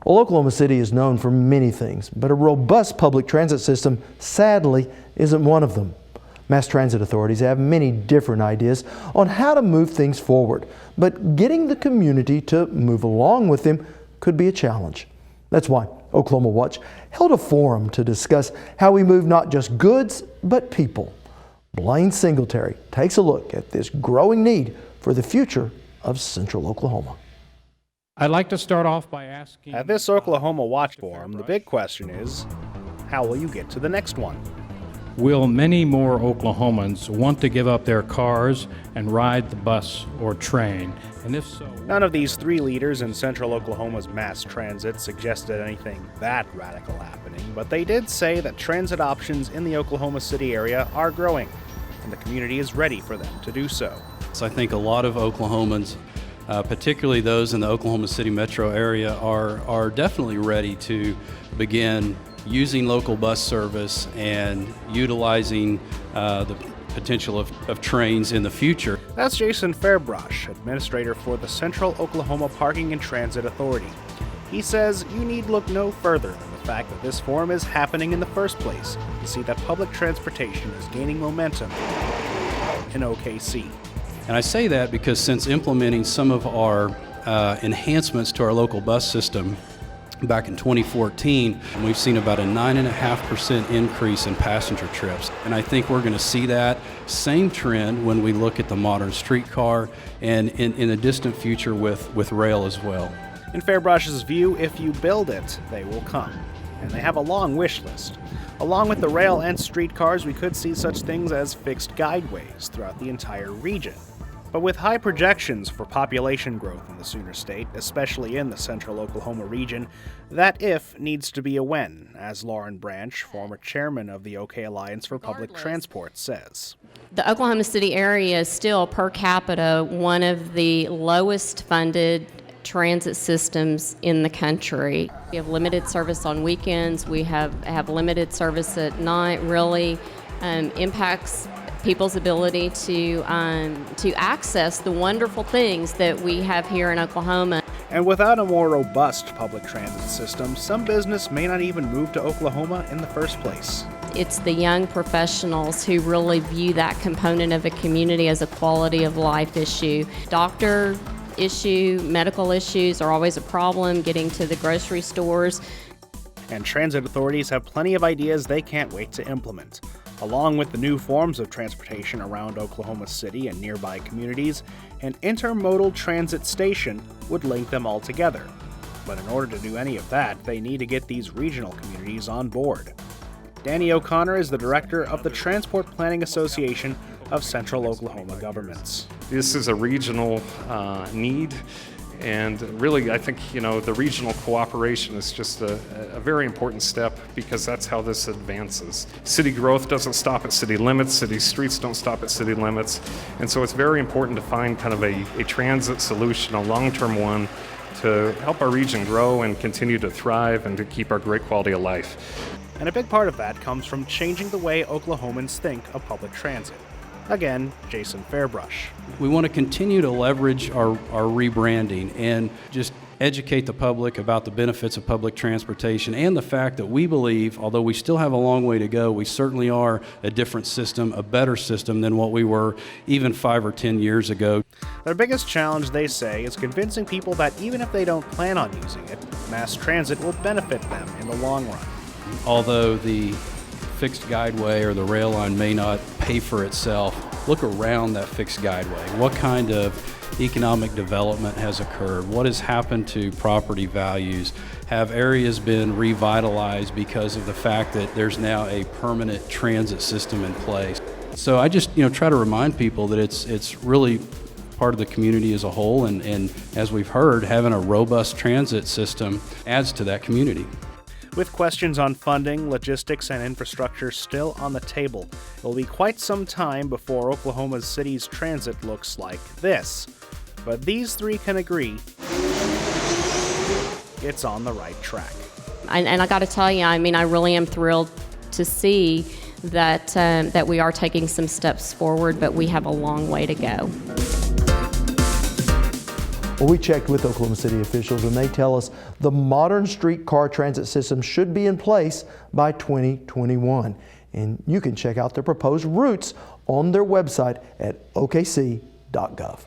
Well, Oklahoma City is known for many things, but a robust public transit system, sadly, isn't one of them. Mass transit authorities have many different ideas on how to move things forward, but getting the community to move along with them could be a challenge. That's why Oklahoma Watch held a forum to discuss how we move not just goods, but people. Blaine Singletary takes a look at this growing need for the future of Central Oklahoma. I'd like to start off by asking... At this Oklahoma Watch Forum, the big question is, how will you get to the next one? Will many more Oklahomans want to give up their cars and ride the bus or train? And if so... None of these three leaders in Central Oklahoma's mass transit suggested anything that radical happening, but they did say that transit options in the Oklahoma City area are growing, and the community is ready for them to do so. So I think a lot of Oklahomans, particularly those in the Oklahoma City metro area, are definitely ready to begin using local bus service and utilizing the potential of trains in the future. That's Jason Fairbrush, administrator for the Central Oklahoma Parking and Transit Authority. He says you need look no further than the fact that this forum is happening in the first place to see that public transportation is gaining momentum in OKC. And I say that because since implementing some of our enhancements to our local bus system back in 2014, we've seen about a 9.5% increase in passenger trips. And I think we're going to see that same trend when we look at the modern streetcar and in the distant future with rail as well. In Fairbrush's view, if you build it, they will come. And they have a long wish list. Along with the rail and streetcars, we could see such things as fixed guideways throughout the entire region. But with high projections for population growth in the Sooner State, especially in the Central Oklahoma region, that if needs to be a when, as Lauren Branch, former chairman of the OK Alliance for Public Transport, says. The Oklahoma City area is still, per capita, one of the lowest funded transit systems in the country. We have limited service on weekends. We have limited service at night. Really impacts people's ability to access the wonderful things that we have here in Oklahoma. And without a more robust public transit system, some business may not even move to Oklahoma in the first place. It's the young professionals who really view that component of a community as a quality of life issue. Doctor issue, medical issues are always a problem, getting to the grocery stores. And transit authorities have plenty of ideas they can't wait to implement. Along with the new forms of transportation around Oklahoma City and nearby communities, an intermodal transit station would link them all together. But in order to do any of that, they need to get these regional communities on board. Danny O'Connor is the director of the Transport Planning Association of Central Oklahoma Governments. This is a regional need. And really, I think, the regional cooperation is just a very important step because that's how this advances. City growth doesn't stop at city limits. City streets don't stop at city limits. And so it's very important to find kind of a transit solution, a long-term one, to help our region grow and continue to thrive and to keep our great quality of life. And a big part of that comes from changing the way Oklahomans think of public transit. Again, Jason Fairbrush. We want to continue to leverage our rebranding and just educate the public about the benefits of public transportation and the fact that we believe, although we still have a long way to go, we certainly are a different system, a better system than what we were even 5 or 10 years ago. Their biggest challenge, they say, is convincing people that even if they don't plan on using it, mass transit will benefit them in the long run. Although the fixed guideway or the rail line may not pay for itself, look around that fixed guideway. What kind of economic development has occurred? What has happened to property values? Have areas been revitalized because of the fact that there's now a permanent transit system in place? So I just try to remind people that it's really part of the community as a whole, and as we've heard, having a robust transit system adds to that community. With questions on funding, logistics, and infrastructure still on the table, it will be quite some time before Oklahoma City's transit looks like this. But these three can agree it's on the right track. And I got to tell you, I really am thrilled to see that we are taking some steps forward, but we have a long way to go. Well, we checked with Oklahoma City officials and they tell us the modern streetcar transit system should be in place by 2021. And you can check out their proposed routes on their website at okc.gov.